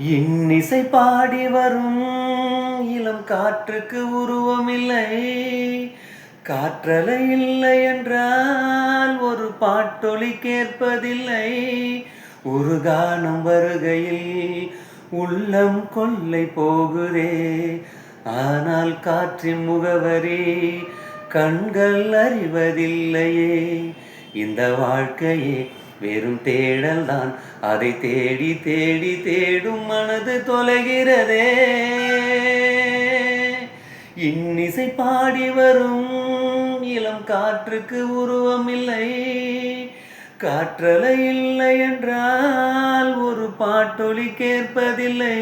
இன்னிசை பாடி வரும் இளம் காற்றுக்கு உருவமில்லை. காற்றலை இல்லை என்றால் ஒரு பாட்டொலி கேட்பதில்லை. ஒரு கானம் வருகையில் உள்ளம் கொள்ளை போகுதே. ஆனால் காற்றின் முகவரி கண்கள் அறிவதில்லையே. இந்த வாழ்க்கையே வெறும் தேடல் தான். அதை தேடி தேடி தேடும் மனது தொலைகிறதே. இன்னிசை பாடி வரும் இளம் காற்றுக்கு உருவமில்லை. காற்றலை இல்லை என்றால் ஒரு பாட்டொலி கேட்பதில்லை.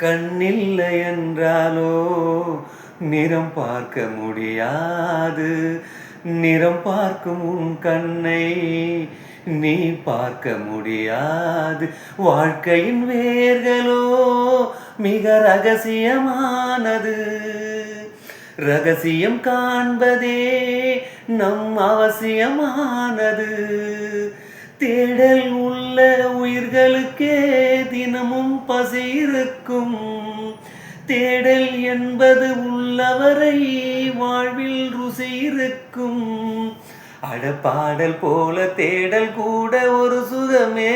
கண்ணில்லை என்றாலோ நிறம் பார்க்க முடியாது. நிறம் பார்க்கும் உன் கண்ணை நீ பார்க்க முடியாது. வாழ்க்கையின் வேர்களோ மிக ரகசியமானது. ரகசியம் காண்பதே நம் அவசியமானது. தேடல் உள்ள உயிர்களுக்கே தினமும் பசி இருக்கும். தேடல் என்பது உள்ளவரை வாழ்வில் ருசி இருக்கும். அடப்பாடல் போல தேடல் கூட ஒரு சுகமே.